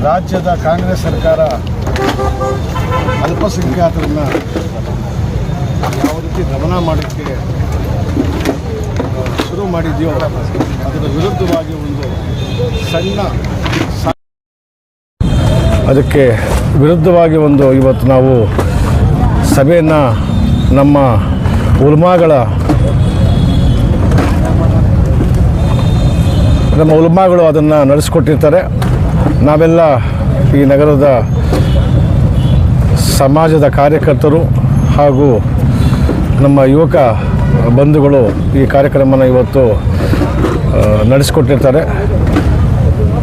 ರಾಜ್ಯದ ಕಾಂಗ್ರೆಸ್ ಸರ್ಕಾರ ಅಲ್ಪಸಂಖ್ಯಾತರನ್ನು ಯಾವ ರೀತಿ ದಮನ ಮಾಡೋಕ್ಕೆ ಶುರು ಮಾಡಿದೆಯೋ ಅದರ ವಿರುದ್ಧವಾಗಿ ಒಂದು ಅದಕ್ಕೆ ವಿರುದ್ಧವಾಗಿ ಇವತ್ತು ನಾವು ಸಭೆಯನ್ನು ನಮ್ಮ ಉಲ್ಮಾಗಳು ಅದನ್ನು ನಡೆಸಿಕೊಟ್ಟಿರ್ತಾರೆ. ನಾವೆಲ್ಲ ಈ ನಗರದ ಸಮಾಜದ ಕಾರ್ಯಕರ್ತರು ಹಾಗೂ ನಮ್ಮ ಯುವಕ ಬಂಧುಗಳು ಈ ಕಾರ್ಯಕ್ರಮನ ಇವತ್ತು ನಡೆಸಿಕೊಟ್ಟಿರ್ತಾರೆ.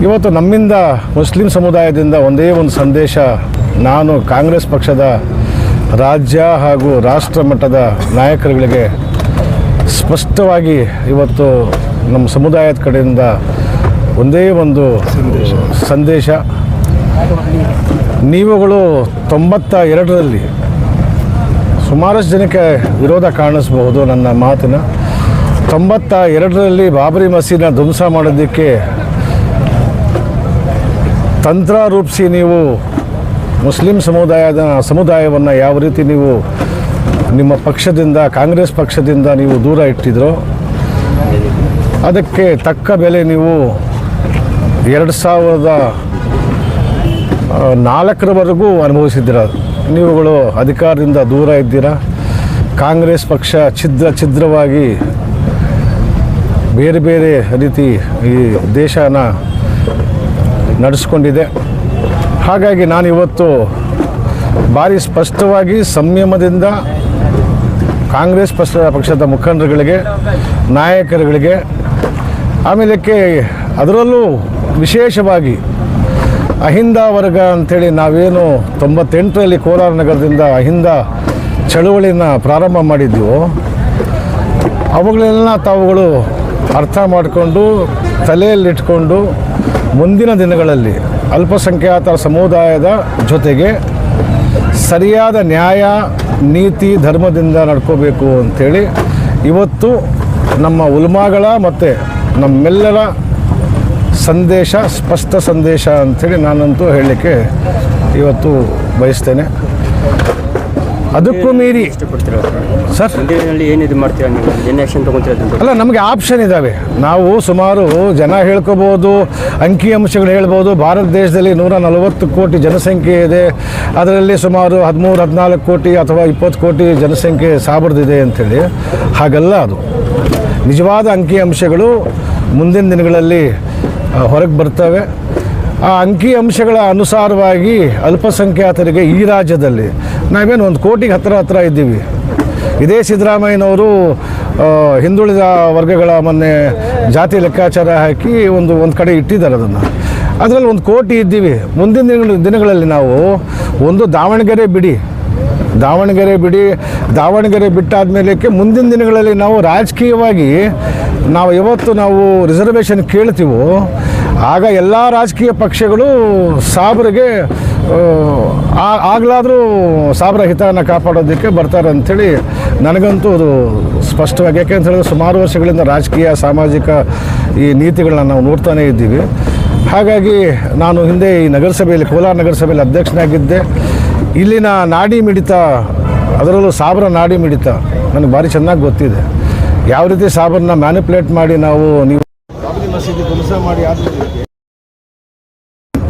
ಇವತ್ತು ನಮ್ಮಿಂದ ಮುಸ್ಲಿಂ ಸಮುದಾಯದಿಂದ ಒಂದೇ ಒಂದು ಸಂದೇಶ ನಾನು ಕಾಂಗ್ರೆಸ್ ಪಕ್ಷದ ರಾಜ್ಯ ಹಾಗೂ ರಾಷ್ಟ್ರ ಮಟ್ಟದ ನಾಯಕರುಗಳಿಗೆ ಸ್ಪಷ್ಟವಾಗಿ ಇವತ್ತು ನಮ್ಮ ಸಮುದಾಯದ ಕಡೆಯಿಂದ ಒಂದೇ ಒಂದು ಸಂದೇಶ. ನೀವುಗಳು 92ರಲ್ಲಿ ಸುಮಾರಷ್ಟು ಜನಕ್ಕೆ ವಿರೋಧ ಕಾಣಿಸ್ಬಹುದು ನನ್ನ ಮಾತಿನ. 92ರಲ್ಲಿ ಬಾಬರಿ ಮಸೀದಿನ ಧ್ವಂಸ ಮಾಡೋದಕ್ಕೆ ತಂತ್ರ ರೂಪಿಸಿ ನೀವು ಮುಸ್ಲಿಂ ಸಮುದಾಯವನ್ನು ಯಾವ ರೀತಿ ನೀವು ನಿಮ್ಮ ಪಕ್ಷದಿಂದ ಕಾಂಗ್ರೆಸ್ ಪಕ್ಷದಿಂದ ನೀವು ದೂರ ಇಟ್ಟಿದ್ರೋ ಅದಕ್ಕೆ ತಕ್ಕ ಬೆಲೆ ನೀವು 2004ರವರೆಗೂ ಅನುಭವಿಸಿದ್ದೀರ. ನೀವುಗಳು ಅಧಿಕಾರದಿಂದ ದೂರ ಇದ್ದೀರಾ. ಕಾಂಗ್ರೆಸ್ ಪಕ್ಷ ಛಿದ್ರವಾಗಿ ಬೇರೆ ಬೇರೆ ರೀತಿ ಈ ದೇಶನ ನಡೆಸ್ಕೊಂಡಿದೆ. ಹಾಗಾಗಿ ನಾನು ಇವತ್ತು ಭಾರಿ ಸ್ಪಷ್ಟವಾಗಿ ಸಂಯಮದಿಂದ ಕಾಂಗ್ರೆಸ್ ಪಕ್ಷದ ಮುಖಂಡರುಗಳಿಗೆ ನಾಯಕರುಗಳಿಗೆ ಆಮೇಲಕ್ಕೆ ಅದರಲ್ಲೂ ವಿಶೇಷವಾಗಿ ಅಹಿಂದ ವರ್ಗ ಅಂಥೇಳಿ ನಾವೇನು 98ರಲ್ಲಿ ಕೋಲಾರ ನಗರದಿಂದ ಅಹಿಂದ ಚಳುವಳಿನ ಪ್ರಾರಂಭ ಮಾಡಿದ್ದೀವೋ ಅವುಗಳೆಲ್ಲ ತಾವುಗಳು ಅರ್ಥ ಮಾಡಿಕೊಂಡು ತಲೆಯಲ್ಲಿಟ್ಕೊಂಡು ಮುಂದಿನ ದಿನಗಳಲ್ಲಿ ಅಲ್ಪಸಂಖ್ಯಾತರ ಸಮುದಾಯದ ಜೊತೆಗೆ ಸರಿಯಾದ ನ್ಯಾಯ ನೀತಿ ಧರ್ಮದಿಂದ ನಡ್ಕೋಬೇಕು ಅಂಥೇಳಿ ಇವತ್ತು ನಮ್ಮ ಉಲ್ಮಾಗಳ ಮತ್ತು ನಮ್ಮೆಲ್ಲರ ಸಂದೇಶ, ಸ್ಪಷ್ಟ ಸಂದೇಶ ಅಂಥೇಳಿ ನಾನಂತೂ ಹೇಳಲಿಕ್ಕೆ ಇವತ್ತು ಬಯಸ್ತೇನೆ. ಅದಕ್ಕೂ ಮೀರಿ ಸರ್ ಏನಿದು ಮಾಡ್ತೀರಾ ನೀವು, ಏನು ಆ್ಯಕ್ಷನ್ ತೊಗೊತೀರಾ? ಅಲ್ಲ, ನಮಗೆ ಆಪ್ಷನ್ ಇದ್ದಾವೆ. ನಾವು ಸುಮಾರು ಜನ ಹೇಳ್ಕೋಬೋದು, ಅಂಕಿಅಂಶಗಳು ಹೇಳ್ಬೋದು. ಭಾರತ ದೇಶದಲ್ಲಿ 140 ಕೋಟಿ ಜನಸಂಖ್ಯೆ ಇದೆ. ಅದರಲ್ಲಿ ಸುಮಾರು 13-14 ಕೋಟಿ ಅಥವಾ 20 ಕೋಟಿ ಜನಸಂಖ್ಯೆ ಸಾಬರ್ದಿದೆ ಅಂಥೇಳಿ. ಹಾಗಲ್ಲ, ಅದು ನಿಜವಾದ ಅಂಕಿಅಂಶಗಳು ಮುಂದಿನ ದಿನಗಳಲ್ಲಿ ಹೊರಗೆ ಬರ್ತವೆ. ಆ ಅಂಕಿಅಂಶಗಳ ಅನುಸಾರವಾಗಿ ಅಲ್ಪಸಂಖ್ಯಾತರಿಗೆ ಈ ರಾಜ್ಯದಲ್ಲಿ ನಾವೇನು 1 ಕೋಟಿಗೆ ಹತ್ತಿರ ಇದ್ದೀವಿ. ಇದೇ ಸಿದ್ದರಾಮಯ್ಯನವರು ಹಿಂದುಳಿದ ವರ್ಗಗಳ ಮೊನ್ನೆ ಜಾತಿ ಲೆಕ್ಕಾಚಾರ ಹಾಕಿ ಒಂದು ಕಡೆ ಇಟ್ಟಿದ್ದಾರೆ. ಅದರಲ್ಲಿ 1 ಕೋಟಿ ಇದ್ದೀವಿ. ಮುಂದಿನ ದಿನಗಳಲ್ಲಿ ನಾವು ಒಂದು ದಾವಣಗೆರೆ ಬಿಟ್ಟಾದ ಮೇಲೆ ಮುಂದಿನ ದಿನಗಳಲ್ಲಿ ನಾವು ರಾಜಕೀಯವಾಗಿ ನಾವು ರಿಸರ್ವೇಷನ್ ಕೇಳ್ತೀವೋ ಆಗ ಎಲ್ಲ ರಾಜಕೀಯ ಪಕ್ಷಗಳು ಸಾಬ್ರಿಗೆ ಆಗಲಾದರೂ ಸಾಬ್ರ ಹಿತವನ್ನು ಕಾಪಾಡೋದಕ್ಕೆ ಬರ್ತಾರೆ ಅಂಥೇಳಿ ನನಗಂತೂ ಅದು ಸ್ಪಷ್ಟವಾಗಿ. ಯಾಕೆಂತ ಹೇಳಿದ್ರೆ ಸುಮಾರು ವರ್ಷಗಳಿಂದ ರಾಜಕೀಯ ಸಾಮಾಜಿಕ ಈ ನೀತಿಗಳನ್ನ ನಾವು ನೋಡ್ತಾನೇ ಇದ್ದೀವಿ. ಹಾಗಾಗಿ ನಾನು ಹಿಂದೆ ಈ ಕೋಲಾರ ನಗರಸಭೆಯಲ್ಲಿ ಅಧ್ಯಕ್ಷನಾಗಿದ್ದೆ. ಇಲ್ಲಿನ ನಾಡಿ ಮಿಡಿತ, ಅದರಲ್ಲೂ ಸಾಬ್ರ ನಾಡಿ ಮಿಡಿತ ನನಗೆ ಭಾರಿ ಚೆನ್ನಾಗಿ ಗೊತ್ತಿದೆ. ಯಾವ ರೀತಿ ಸಾಬ್ರನ್ನ ಮ್ಯಾನಿಪುಲೇಟ್ ಮಾಡಿ ನೀವು ಬಾಬರಿ ಮಸೀದಿ ಧ್ವಂಸ ಮಾಡಿ ಆದಮೇಲೆ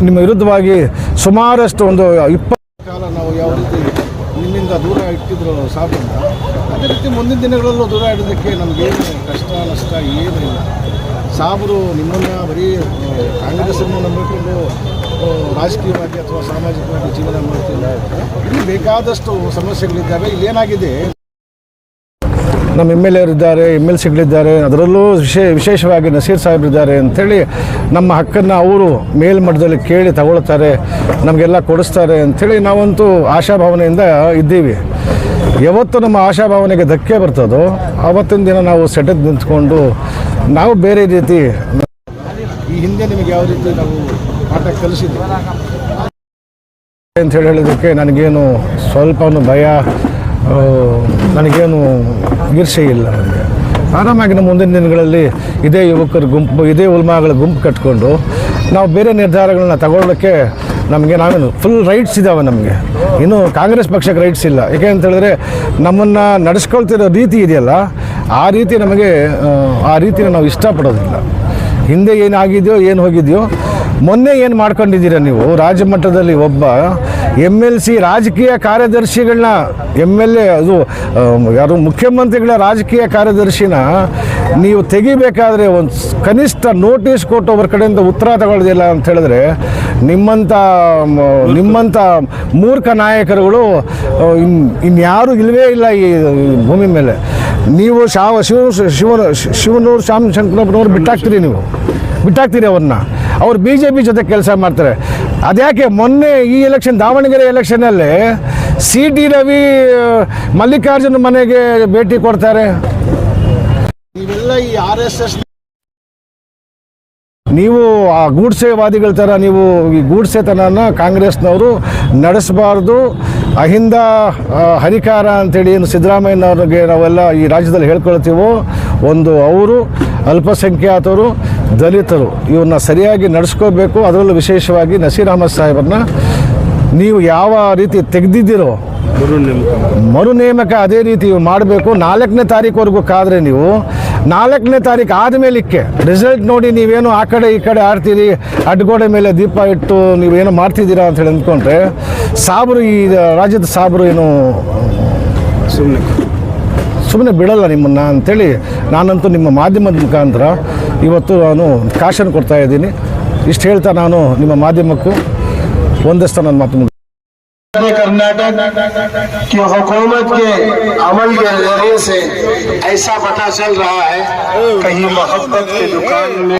ನಿಮ್ಮ ವಿರುದ್ಧವಾಗಿ ಸುಮಾರಷ್ಟು 20 ಕಾಲ ನಾವು ಯಾವ ರೀತಿ ನಿಮ್ಮಿಂದ ದೂರ ಇಟ್ಟಿದ್ರು ಸಾಬ್ರನ್ನ, ಅದೇ ರೀತಿ ಮುಂದಿನ ದಿನಗಳಲ್ಲೂ ದೂರ ಇಡೋದಕ್ಕೆ ನಮಗೇನು ಕಷ್ಟ ನಷ್ಟ ಏನೂ ಇಲ್ಲ. ಸಾಬ್ರು ನಿಮ್ಮನ್ನು ಬರೀ ಕಾಂಗ್ರೆಸ್ಸನ್ನು ನಂಬಿಕೊಂಡು ರಾಜಕೀಯವಾಗಿ ಅಥವಾ ಸಾಮಾಜಿಕವಾಗಿ ಜೀವನ ಮಾಡ್ತಿಲ್ಲ. ಇಲ್ಲಿ ಬೇಕಾದಷ್ಟು ಸಮಸ್ಯೆಗಳಿದ್ದಾವೆ. ಇಲ್ಲೇನಾಗಿದೆ, ನಮ್ಮ MLA ಇದ್ದಾರೆ, MLCಗಳಿದ್ದಾರೆ, ಅದರಲ್ಲೂ ವಿಶೇಷವಾಗಿ ನಸೀರ್ ಸಾಹೇಬ್ರಿದ್ದಾರೆ ಅಂಥೇಳಿ ನಮ್ಮ ಹಕ್ಕನ್ನು ಅವರು ಮೇಲ್ಮಟ್ಟದಲ್ಲಿ ಕೇಳಿ ತಗೊಳ್ತಾರೆ, ನಮಗೆಲ್ಲ ಕೊಡಿಸ್ತಾರೆ ಅಂಥೇಳಿ ನಾವಂತೂ ಆಶಾಭಾವನೆಯಿಂದ ಇದ್ದೀವಿ. ಯಾವತ್ತು ನಮ್ಮ ಆಶಾಭಾವನೆಗೆ ಧಕ್ಕೆ ಬರ್ತದೋ ಆವತ್ತಿನ ದಿನ ನಾವು ಸೆಟೆದು ನಿಂತ್ಕೊಂಡು ನಾವು ಬೇರೆ ರೀತಿ ಈ ಹಿಂದೆ ನಿಮಗೆ ಯಾವ ರೀತಿ ನಾವು ಪಾಠ ಕಲಿಸಿದ್ವಿ ಅಂತ ಹೇಳಿದ್ದಕ್ಕೆ ನನಗೇನು ಸ್ವಲ್ಪನೂ ಭಯ, ನನಗೇನು ಈರ್ಷೆ ಇಲ್ಲ. ನನಗೆ ಆರಾಮಾಗಿ ನಮ್ಮ ಮುಂದಿನ ದಿನಗಳಲ್ಲಿ ಇದೇ ಯುವಕರ ಗುಂಪು, ಇದೇ ಉಲ್ಮಾಗಳ ಗುಂಪು ಕಟ್ಕೊಂಡು ನಾವು ಬೇರೆ ನಿರ್ಧಾರಗಳನ್ನ ತಗೊಳ್ಳೋಕ್ಕೆ ನಮಗೆ ನಾವೇನು ಫುಲ್ ರೈಟ್ಸ್ ಇದ್ದಾವೆ ನಮಗೆ. ಇನ್ನು ಕಾಂಗ್ರೆಸ್ ಪಕ್ಷಕ್ಕೆ ರೈಟ್ಸ್ ಇಲ್ಲ. ಯಾಕೆ ಅಂತ ಹೇಳಿದ್ರೆ ನಮ್ಮನ್ನು ನಡೆಸ್ಕೊಳ್ತಿರೋ ರೀತಿ ಇದೆಯಲ್ಲ, ಆ ರೀತಿ ನಮಗೆ ಆ ರೀತಿನ ನಾವು ಇಷ್ಟಪಡೋದಿಲ್ಲ. ಹಿಂದೆ ಏನಾಗಿದೆಯೋ ಏನು ಹೋಗಿದೆಯೋ, ಮೊನ್ನೆ ಏನು ಮಾಡ್ಕೊಂಡಿದ್ದೀರ ನೀವು ರಾಜ್ಯ ಮಟ್ಟದಲ್ಲಿ ಒಬ್ಬ MLC ರಾಜಕೀಯ ಕಾರ್ಯದರ್ಶಿಗಳನ್ನ MLA ಅದು ಯಾರು ಮುಖ್ಯಮಂತ್ರಿಗಳ ರಾಜಕೀಯ ಕಾರ್ಯದರ್ಶಿನ ನೀವು ತೆಗಿಬೇಕಾದ್ರೆ ಒಂದು ಕನಿಷ್ಠ ನೋಟಿಸ್ ಕೊಟ್ಟು ಅವ್ರ ಕಡೆಯಿಂದ ಉತ್ತರ ತಗೊಳ್ಳೋದಿಲ್ಲ ಅಂತ ಹೇಳಿದ್ರೆ ನಿಮ್ಮಂಥ ಮೂರ್ಖ ನಾಯಕರುಗಳು ಇನ್ಯಾರೂ ಇಲ್ಲವೇ ಇಲ್ಲ ಈ ಭೂಮಿ ಮೇಲೆ. ನೀವು ಶಿವನೂರು ಶ್ಯಾಮಶಂಕರಪ್ಪನವ್ರು ಬಿಟ್ಟಾಕ್ತೀರಿ ಅವ್ರನ್ನ. ಅವ್ರು BJP ಜೊತೆ ಕೆಲಸ ಮಾಡ್ತಾರೆ. ಅದ್ಯಾಕೆ ಮೊನ್ನೆ ಈ ಎಲೆಕ್ಷನ್, ದಾವಣಗೆರೆ ಎಲೆಕ್ಷನಲ್ಲಿ CT ರವಿ ಮಲ್ಲಿಕಾರ್ಜುನ ಮನೆಗೆ ಭೇಟಿ ಕೊಡ್ತಾರೆ? ಇವೆಲ್ಲ ಈ RSS ನೀವು ಆ ಗೂಡ್ಸೆವಾದಿಗಳ ಥರ ನೀವು ಈ ಗೂಡ್ಸೆತನನ ಕಾಂಗ್ರೆಸ್ನವರು ನಡೆಸಬಾರ್ದು. ಅಹಿಂದ ಹರಿಕಾರ ಅಂತೇಳಿ ಏನು ಸಿದ್ದರಾಮಯ್ಯನವ್ರಿಗೆ ನಾವೆಲ್ಲ ಈ ರಾಜ್ಯದಲ್ಲಿ ಹೇಳ್ಕೊಳ್ತೀವೋ, ಒಂದು ಅವರು ಅಲ್ಪಸಂಖ್ಯಾತರು, ದಲಿತರು ಇವ್ರನ್ನ ಸರಿಯಾಗಿ ನಡೆಸ್ಕೋಬೇಕು. ಅದರಲ್ಲೂ ವಿಶೇಷವಾಗಿ ನಸೀರ್ ಅಹಮದ್ ಸಾಹೇಬರನ್ನ ನೀವು ಯಾವ ರೀತಿ ತೆಗೆದಿದ್ದೀರೋ ಮರು ನೇಮಕ ಅದೇ ರೀತಿ ಮಾಡಬೇಕು. 4ನೇ ತಾರೀಕುವರೆಗೂ ಕಾದರೆ ನೀವು 4ನೇ ತಾರೀಕು ಆದಮೇಲಿಕ್ಕೆ ರಿಸಲ್ಟ್ ನೋಡಿ ನೀವೇನು ಆ ಕಡೆ ಈ ಕಡೆ ಆಡ್ತೀರಿ, ಅಡ್ಗೋಡೆ ಮೇಲೆ ದೀಪ ಇಟ್ಟು ನೀವೇನು ಮಾಡ್ತಿದ್ದೀರಾ ಅಂತ ಹೇಳಿ ಅಂದ್ಕೊಂಡ್ರೆ ಸಾಬ್ರು, ಈ ರಾಜ್ಯದ ಸಾಬ್ರು ಏನು ಸುಮ್ಮನೆ ಬಿಡಲ್ಲ ನಿಮ್ಮನ್ನು ಅಂಥೇಳಿ ನಾನಂತೂ ನಿಮ್ಮ ಮಾಧ್ಯಮದ ಮುಖಾಂತರ ಇವತ್ತು ನಾನು ಕಾಶನ್ ಕೊಡ್ತಾ ಇದ್ದೀನಿ. ಇಷ್ಟು ಹೇಳ್ತಾ ನಾನು ನಿಮ್ಮ ಮಾಧ್ಯಮಕ್ಕೂ ಒಂದಷ್ಟು ನನ್ನ ಮಾತು कर्नाटक की हुकूमत के अमल के नजरिए से ऐसा पता चल रहा है कहीं मोहब्बत की दुकान में